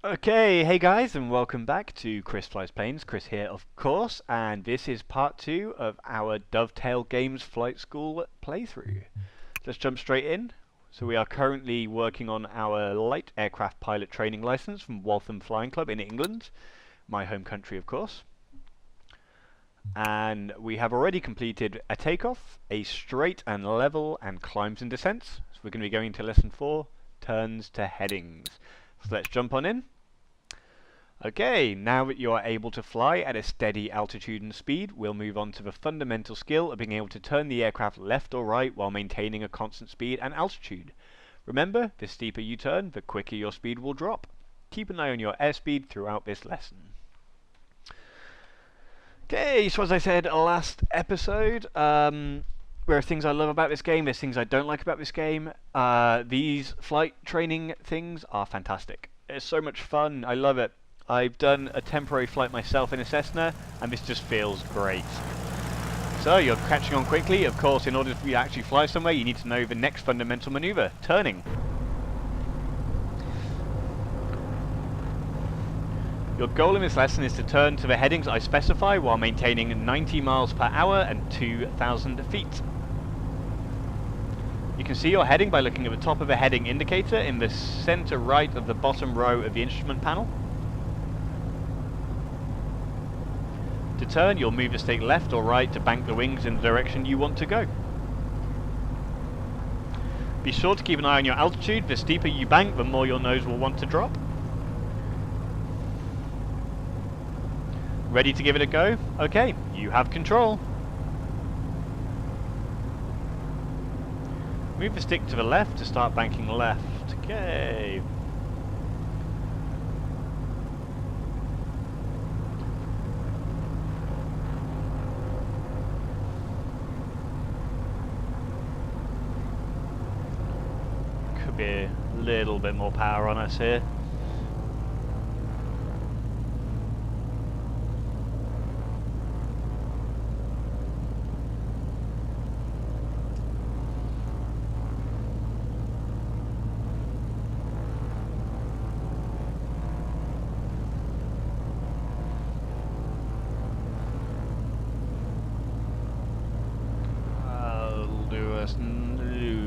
Okay, hey guys, and welcome back to Chris Flies Planes. Chris here, of course, and this is part 2 of our Dovetail Games Flight School playthrough. Let's jump straight in. So we are currently working on our light aircraft pilot training license from Waltham Flying Club in England, my home country, of course. And we have already completed a takeoff, a straight and level, and climbs and descents. So we're going to be going to lesson 4, turns to headings. So let's jump on in. Okay, now that you are able to fly at a steady altitude and speed, we'll move on to the fundamental skill of being able to turn the aircraft left or right while maintaining a constant speed and altitude. Remember, the steeper you turn, the quicker your speed will drop. Keep an eye on your airspeed throughout this lesson. Okay, so as I said last episode, there are things I love about this game, there's things I don't like about this game. These flight training things are fantastic. It's so much fun, I love it. I've done a temporary flight myself in a Cessna, and this just feels great. So, you're catching on quickly. Of course, in order for you to actually fly somewhere, you need to know the next fundamental maneuver, turning. Your goal in this lesson is to turn to the headings I specify while maintaining 90 miles per hour and 2,000 feet. You can see your heading by looking at the top of the heading indicator in the center right of the bottom row of the instrument panel. To turn, you'll move the stick left or right to bank the wings in the direction you want to go. Be sure to keep an eye on your altitude. The steeper you bank, the more your nose will want to drop. Ready to give it a go? Okay, you have control. Move the stick to the left to start banking left. Okay. Could be a little bit more power on us here.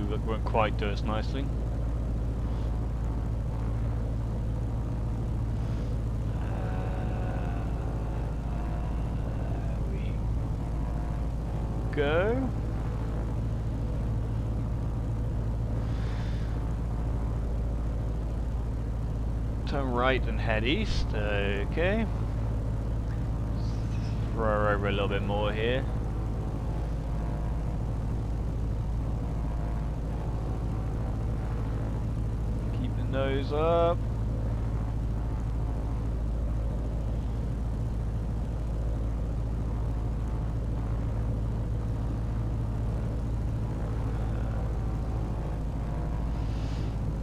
That won't quite do us nicely. We go. Turn right and head east. Okay. Throw over a little bit more here. Nose up.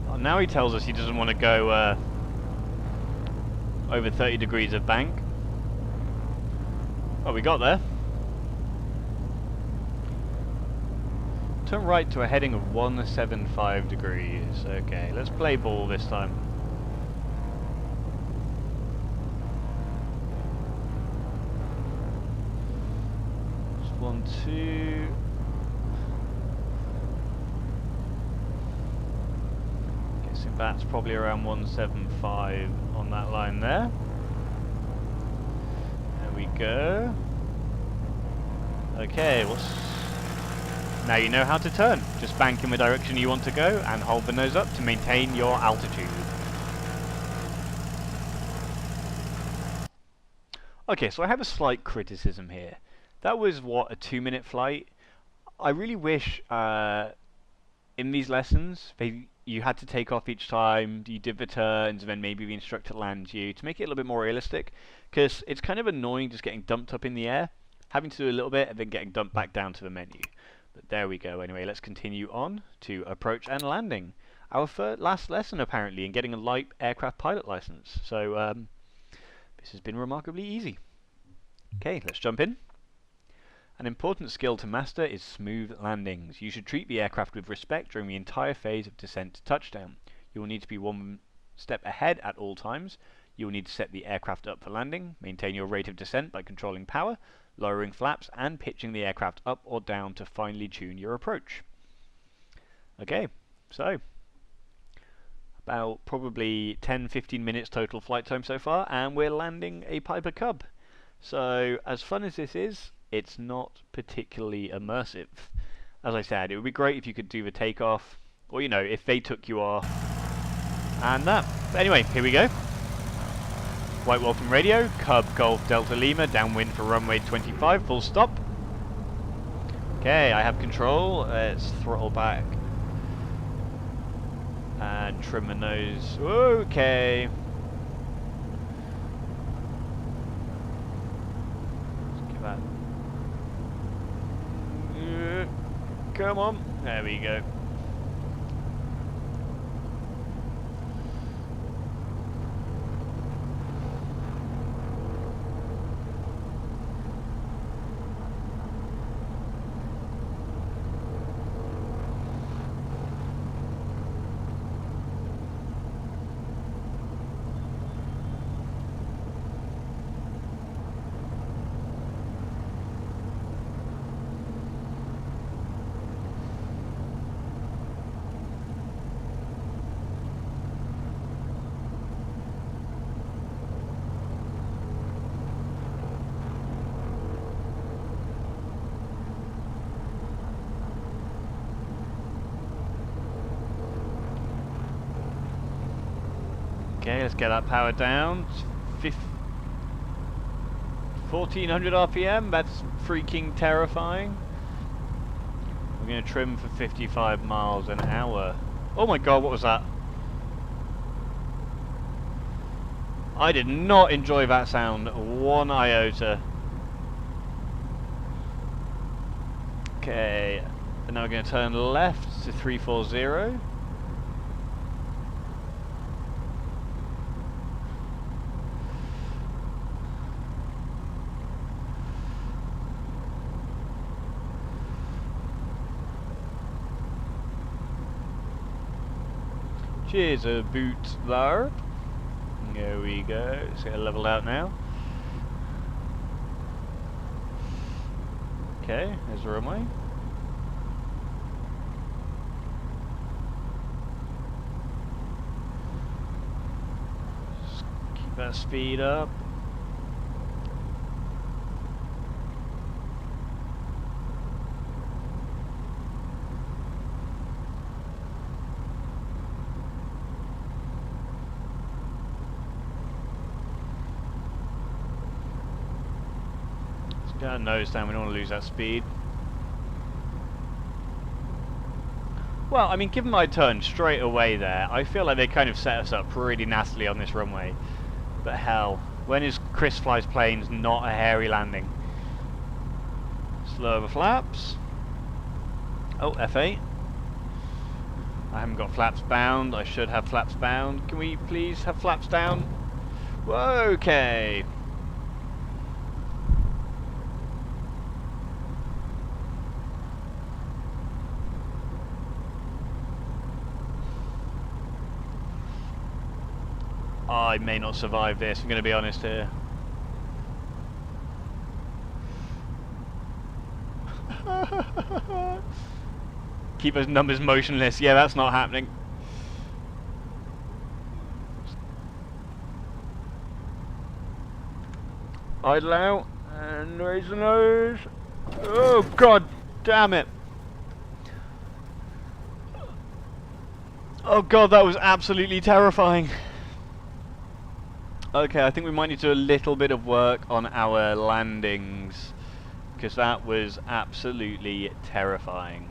Oh, now he tells us he doesn't want to go over 30 degrees of bank. Oh, we got there. Turn right to a heading of 175 degrees. Okay, let's play ball this time. Just 1, 2. Guessing that's probably around 175 on that line there. There we go. Okay, now you know how to turn. Just bank in the direction you want to go and hold the nose up to maintain your altitude. Okay, so I have a slight criticism here. That was, what, a 2-minute flight? I really wish in these lessons you had to take off each time, you did the turns, and then maybe the instructor lands you to make it a little bit more realistic, because it's kind of annoying just getting dumped up in the air, having to do a little bit and then getting dumped back down to the menu. But there we go. Anyway, let's continue on to approach and landing. Our last lesson, apparently, in getting a light aircraft pilot license. So, this has been remarkably easy. Okay, let's jump in. An important skill to master is smooth landings. You should treat the aircraft with respect during the entire phase of descent to touchdown. You will need to be Step ahead at all times. You will need to set the aircraft up for landing. Maintain your rate of descent by controlling power, lowering flaps, and pitching the aircraft up or down to finely tune your approach. Okay, so about probably 10-15 minutes total flight time so far, and we're landing a Piper Cub. So as fun as this is, it's not particularly immersive. As I said, it would be great if you could do the takeoff, or if they took you off, and that. But anyway, here we go. White Wolfing radio, Cub Golf Delta Lima, downwind for runway 25, full stop. Okay, I have control. Let's throttle back and trim the nose. Okay. Let's give that. Come on. There we go. Okay, let's get that power down. 1400 RPM, that's freaking terrifying. We're going to trim for 55 miles an hour. Oh my god, what was that? I did not enjoy that sound one iota. Okay, and now we're going to turn left to 340. Cheers, a boot there. There we go. Let's get it leveled out now. Okay, there's the runway. Just keep that speed up. Get our nose down, we don't want to lose that speed. Well, I mean, given my turn straight away there, I feel like they kind of set us up pretty nastily on this runway. But hell, when is Chris Fly's planes not a hairy landing? Slower the flaps. Oh, F8. I haven't got flaps bound, I should have flaps bound. Can we please have flaps down? Whoa, okay. I may not survive this, I'm going to be honest here. Keep those numbers motionless. Yeah, that's not happening. Idle out and raise the nose. Oh god damn it. Oh god, that was absolutely terrifying. Okay, I think we might need to do a little bit of work on our landings, because that was absolutely terrifying.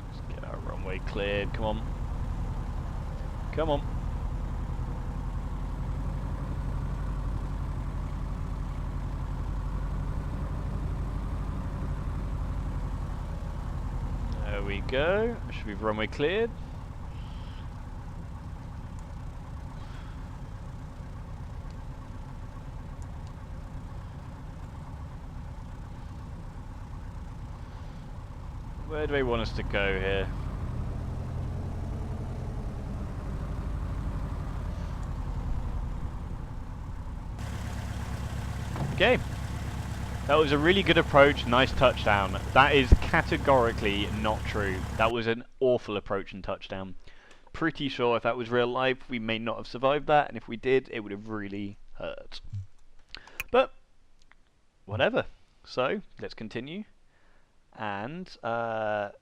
Let's get our runway cleared, come on. Come on. There we go. Should be runway cleared. Where do they want us to go here? Okay. That was a really good approach, nice touchdown. That is categorically not true. That was an awful approach and touchdown. Pretty sure if that was real life, we may not have survived that, and if we did, it would have really hurt. But, whatever. So, let's continue. And, I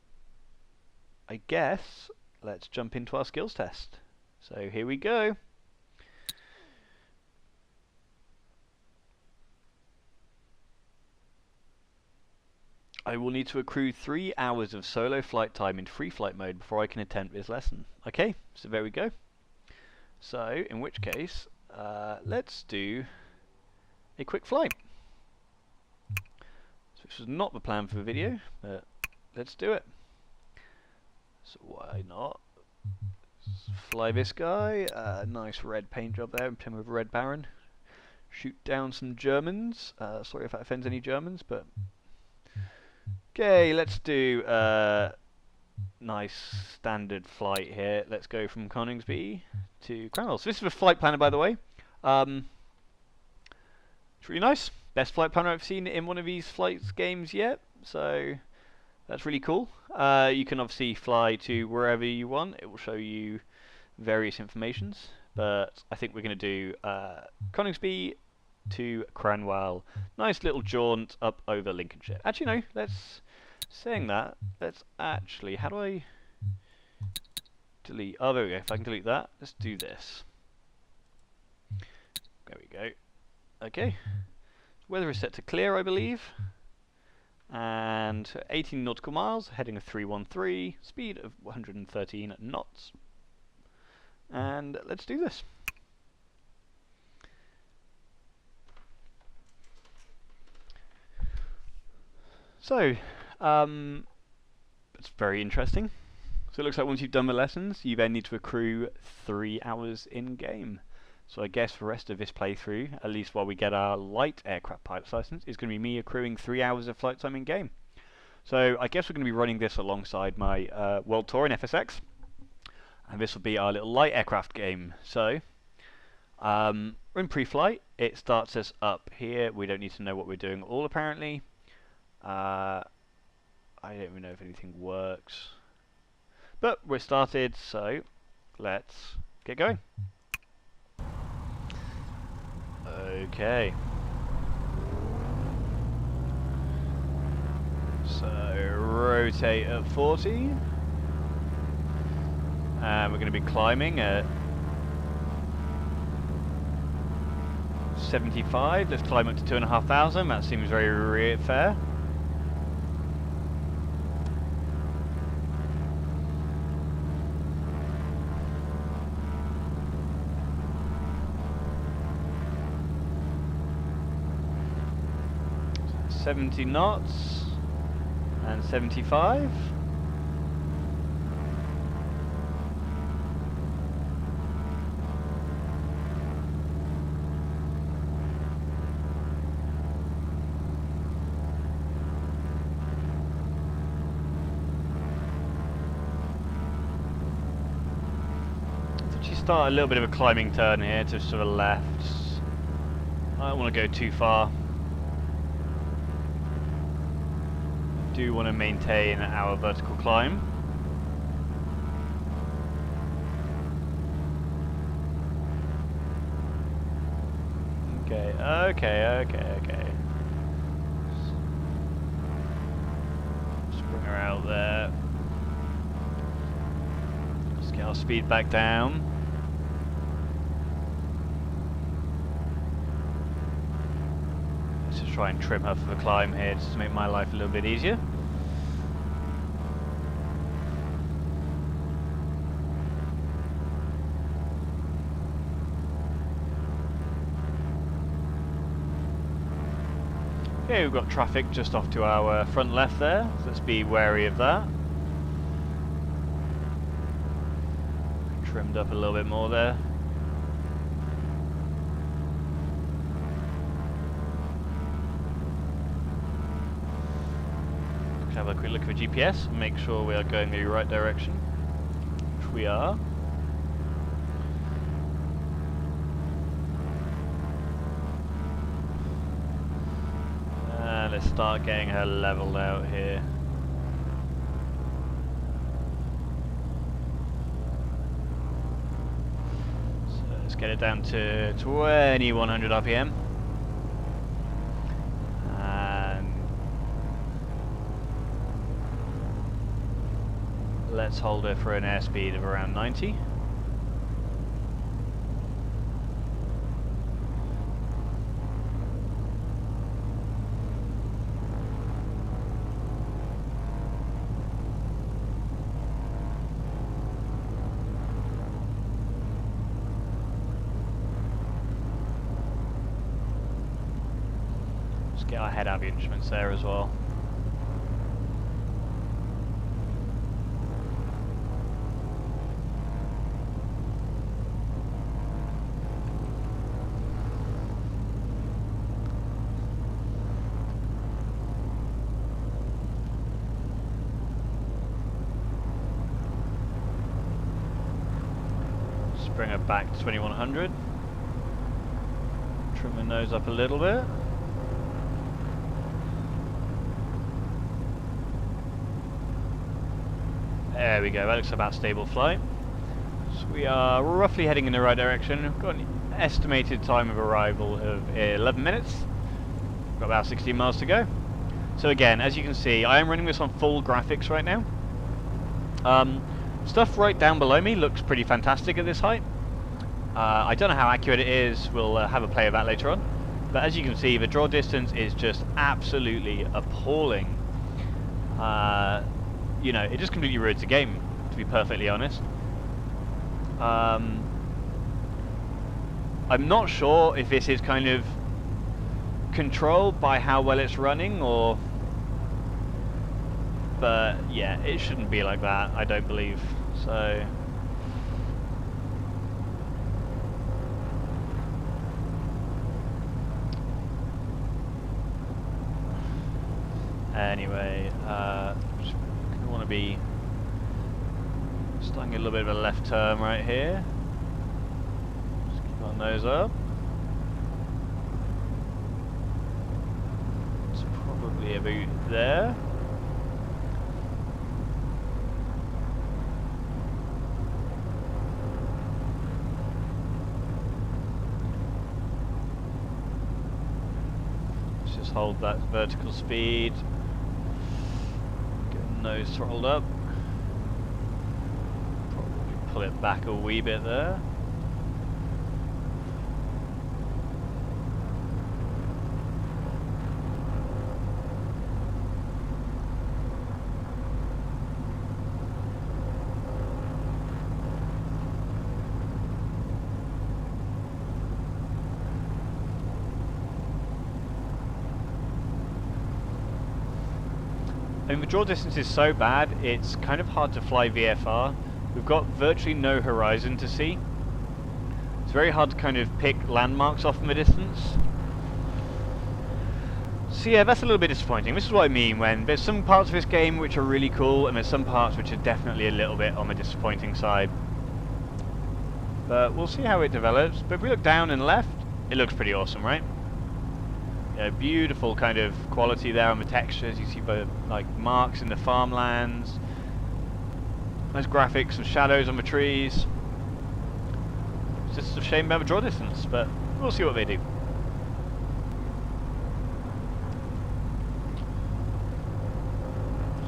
guess, let's jump into our skills test. So, here we go. I will need to accrue 3 hours of solo flight time in free flight mode before I can attempt this lesson. Okay, so there we go. So, in which case, let's do a quick flight. So this was not the plan for the video, but let's do it. So why not? Let's fly this guy. Nice red paint job there, I'm playing with a Red Baron. Shoot down some Germans. Sorry if that offends any Germans, but... Okay, let's do a nice standard flight here. Let's go from Coningsby to Cranwell. So this is the flight planner, by the way. It's really nice. Best flight planner I've seen in one of these flights games yet. So that's really cool. You can obviously fly to wherever you want. It will show you various informations. But I think we're going to do Coningsby to Cranwell. Nice little jaunt up over Lincolnshire. Actually, no. Saying that, let's actually... How do I delete... Oh, there we go. If I can delete that, let's do this. There we go. Okay. Weather is set to clear, I believe. And 18 nautical miles, heading of 313, speed of 113 knots. And let's do this. So, it's very interesting. So it looks like once you've done the lessons, you then need to accrue 3 hours in-game. So I guess the rest of this playthrough, at least while we get our light aircraft pilot's license, is going to be me accruing 3 hours of flight time in-game. So I guess we're going to be running this alongside my World Tour in FSX. And this will be our little light aircraft game. So, we're in pre-flight. It starts us up here. We don't need to know what we're doing at all, apparently. I don't even know if anything works. But we're started, so let's get going. Okay. So rotate at 40. And we're going to be climbing at 75. Let's climb up to 2,500. That seems very fair. So 70 knots and 75. Start a little bit of a climbing turn here to sort of left. I don't want to go too far. I do want to maintain our vertical climb. Okay. Just bring her out there. Let's get our speed back down. Try and trim her for the climb here just to make my life a little bit easier. Okay, we've got traffic just off to our front left there, so let's be wary of that. Trimmed up a little bit more there. to have a quick look at the GPS and make sure we are going the right direction, which we are. And let's start getting her leveled out here. So let's get it down to 2100 RPM. Let's hold her for an airspeed of around 90. Let's get our head out of the instruments there as well. Bring her back to 2100. Trim the nose up a little bit. There we go, that looks about stable flight. So we are roughly heading in the right direction. We've got an estimated time of arrival of 11 minutes. We've got about 16 miles to go. So again, as you can see, I am running this on full graphics right now. Stuff right down below me looks pretty fantastic at this height. I don't know how accurate it is, we'll have a play of that later on. But as you can see, the draw distance is just absolutely appalling. You know, it just completely ruins the game, to be perfectly honest. I'm not sure if this is kind of controlled by how well it's running, or... But yeah, it shouldn't be like that, I don't believe. So anyway, we want to be starting a little bit of a left turn right here. Just keep our nose up. It's probably about there. Hold that vertical speed. Get the nose throttled up. Probably pull it back a wee bit there. I mean, the draw distance is so bad, it's kind of hard to fly VFR. We've got virtually no horizon to see. It's very hard to kind of pick landmarks off from a distance. So yeah, that's a little bit disappointing. This is what I mean when there's some parts of this game which are really cool, and there's some parts which are definitely a little bit on the disappointing side. But we'll see how it develops. But if we look down and left, it looks pretty awesome, right? Yeah, beautiful kind of quality there on the textures. You see the like marks in the farmlands. Nice graphics of shadows on the trees. It's just a shame about the draw distance, but we'll see what they do.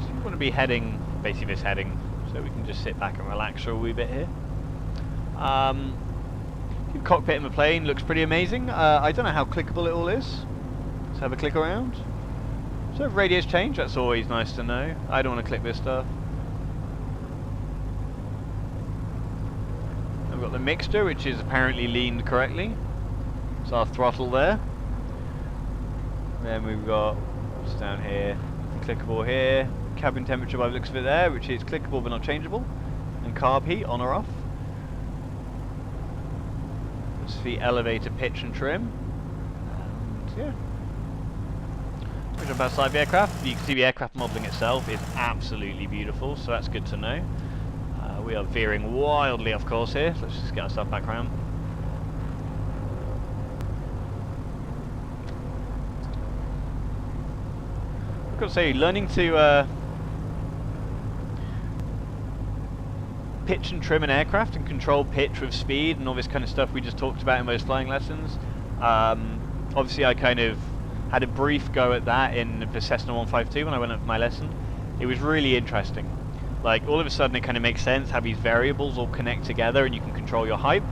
So you want to be heading, basically this heading, so we can just sit back and relax for a wee bit here. The cockpit in the plane looks pretty amazing. I don't know how clickable it all is. Let's have a click around. So if radios change, that's always nice to know. I don't want to click this stuff. We've got the mixture, which is apparently leaned correctly. It's our throttle there. Then we've got what's down here, clickable here. Cabin temperature by the looks of it there, which is clickable but not changeable. And carb heat on or off. That's the elevator pitch and trim. And yeah. jump outside the aircraft. You can see the aircraft modelling itself is absolutely beautiful, so that's good to know. We are veering wildly off course here. Let's just get ourselves back around. I've got to say, learning to pitch and trim an aircraft and control pitch with speed and all this kind of stuff we just talked about in those flying lessons. Obviously I kind of had a brief go at that in the Cessna 152 when I went up for my lesson. It was really interesting. Like, all of a sudden it kind of makes sense how these variables all connect together and you can control your height.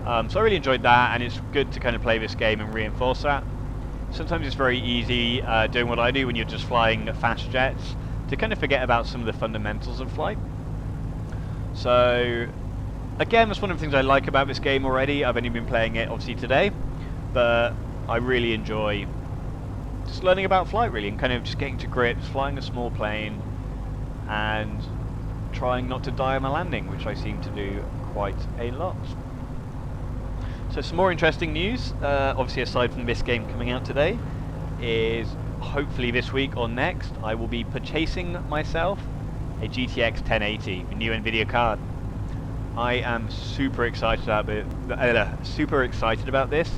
So I really enjoyed that, and it's good to kind of play this game and reinforce that. Sometimes it's very easy doing what I do when you're just flying fast jets to kind of forget about some of the fundamentals of flight. So again, that's one of the things I like about this game already. I've only been playing it obviously today, but I really enjoy just learning about flight really, and kind of just getting to grips, flying a small plane and trying not to die on a landing, which I seem to do quite a lot. So some more interesting news, obviously aside from this game coming out today, is hopefully this week or next I will be purchasing myself a GTX 1080, a new Nvidia card. I am super excited about this.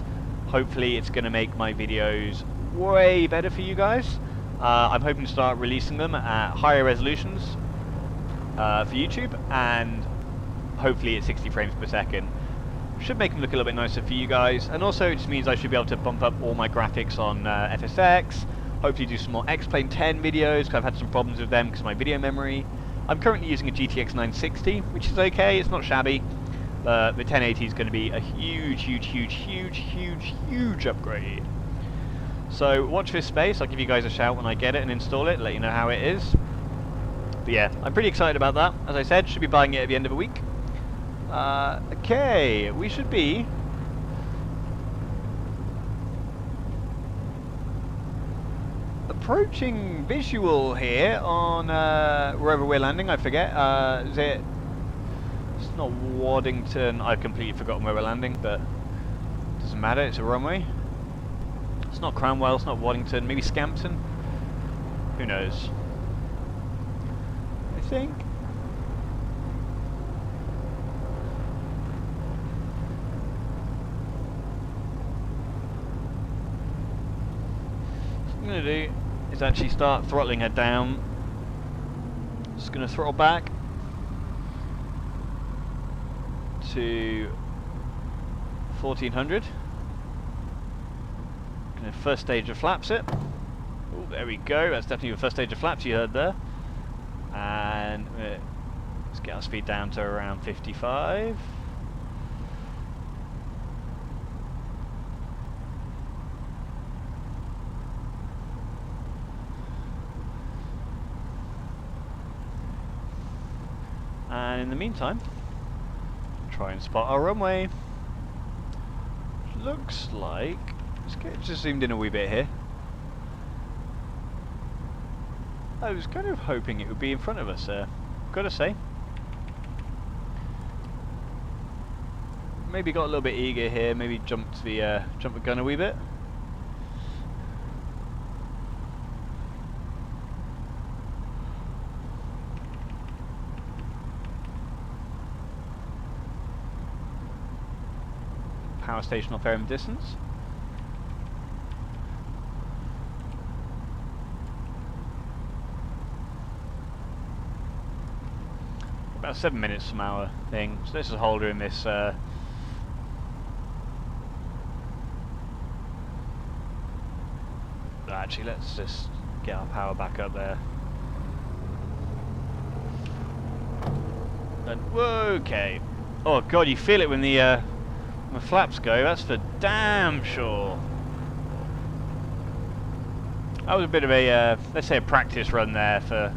Hopefully it's going to make my videos way better for you guys. I'm hoping to start releasing them at higher resolutions for YouTube, and hopefully at 60 frames per second. Should make them look a little bit nicer for you guys, and also it just means I should be able to bump up all my graphics on FSX, hopefully do some more X-Plane 10 videos, because I've had some problems with them because of my video memory. I'm currently using a GTX 960, which is okay, it's not shabby. The 1080 is going to be a huge upgrade. So watch this space, I'll give you guys a shout when I get it and install it, let you know how it is. But yeah, I'm pretty excited about that. As I said, should be buying it at the end of the week. Okay, we should be approaching visual here on wherever we're landing. I forget. Is it? It's not Waddington. I've completely forgotten where we're landing, but it doesn't matter. It's a runway. It's not Cranwell. It's not Waddington. Maybe Scampton. Who knows? I think. What I'm going to do is actually start throttling her down. Just going to throttle back to 1400. Going to first stage of flaps it. Oh, there we go. That's definitely the first stage of flaps you heard there. And let's get our speed down to around 55. And in the meantime, try and spot our runway. Looks like, let's get just zoomed in a wee bit here. I was kind of hoping it would be in front of us there, gotta say. Maybe got a little bit eager here, maybe jumped the gun a wee bit. Power station off air in distance. About 7 minutes from our thing, so let's just hold her in this actually let's just get our power back up there. And okay. Oh god, you feel it when the flaps go, that's for damn sure. That was a bit of a, let's say a practice run there for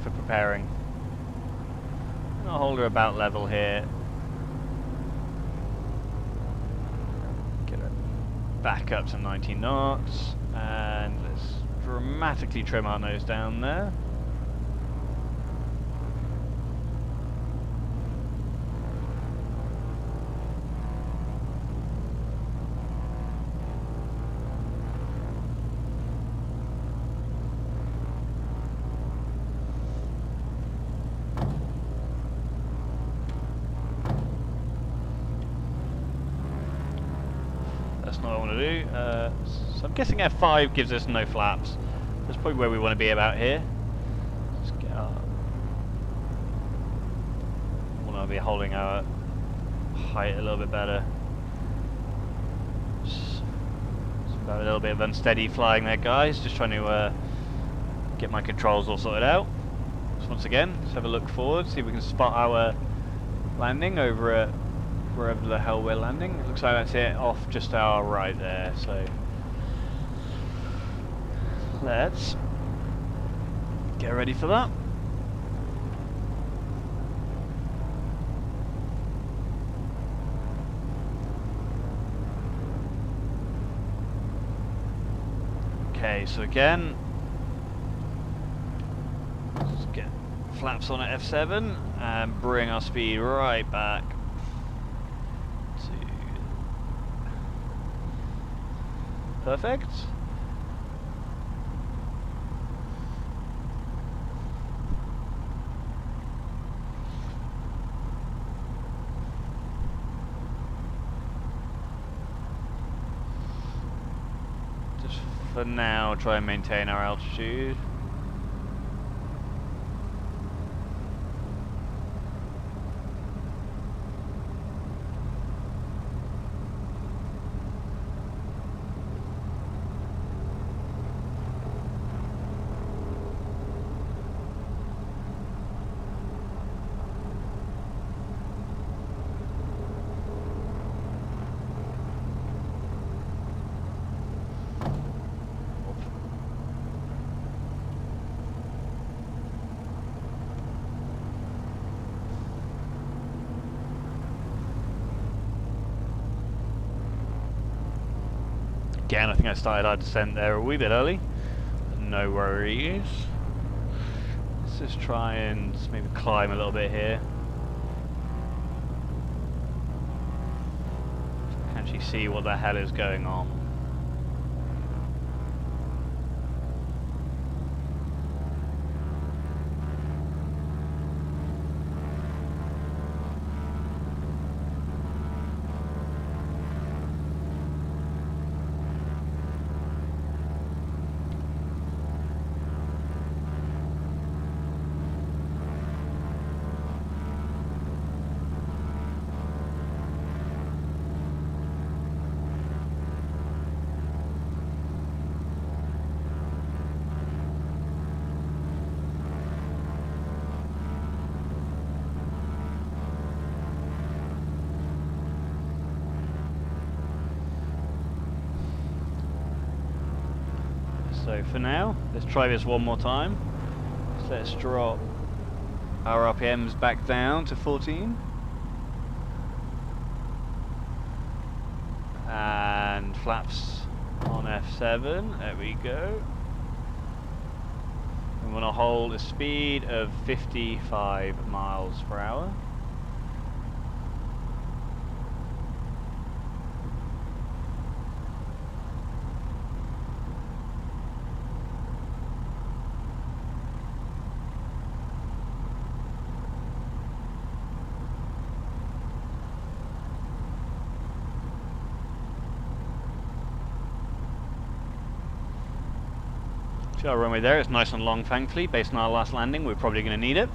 preparing. I'll hold her about level here. Get her back up to 90 knots, and let's dramatically trim our nose down there. not what I want to do. So I'm guessing F5 gives us no flaps. That's probably where we want to be about here. Let's get up. We want to be holding our height a little bit better. Just about a little bit of unsteady flying there, guys. Just trying to get my controls all sorted out. So once again, let's have a look forward, see if we can spot our landing over at wherever the hell we're landing. It looks like that's it, off just our right there, so let's get ready for that. Okay, so again, let's get flaps on at F7 and bring our speed right back to perfect. Just for now, try and maintain our altitude. Again, I think I started our descent there a wee bit early. No worries. Let's just try and maybe climb a little bit here. So I can actually see what the hell is going on. So for now, let's try this one more time. So let's drop our RPMs back down to 14. And flaps on F7, there we go. We want to hold a speed of 55 miles per hour. See our runway there, it's nice and long thankfully. Based on our last landing, we're probably going to need it.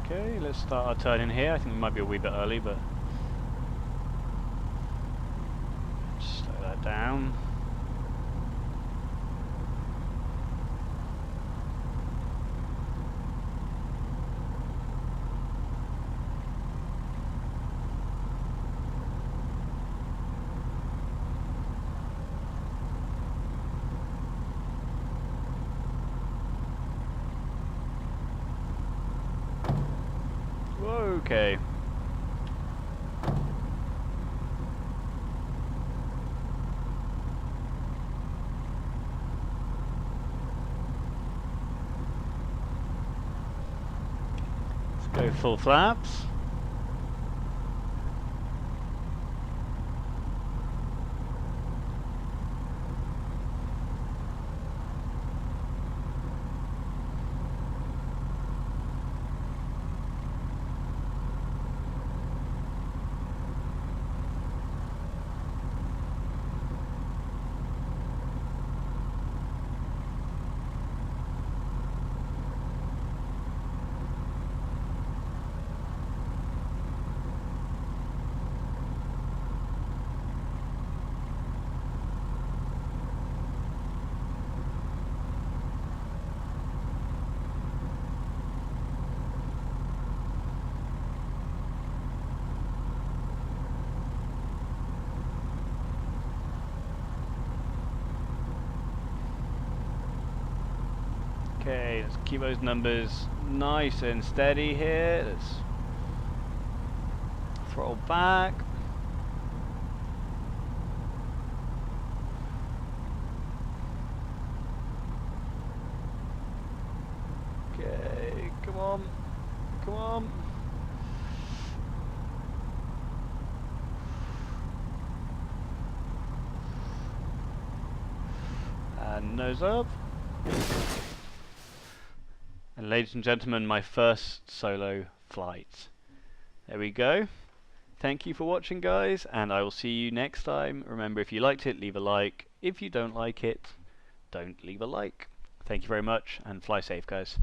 Okay, let's start our turn in here. I think we might be a wee bit early, but slow that down. Okay. Let's go full flaps. Okay, let's keep those numbers nice and steady here. Let's throttle back. Okay, come on, come on. And nose up. And ladies and gentlemen, my first solo flight. There we go. Thank you for watching, guys, and I will see you next time. Remember, if you liked it, leave a like. If you don't like it, don't leave a like. Thank you very much, and fly safe, guys.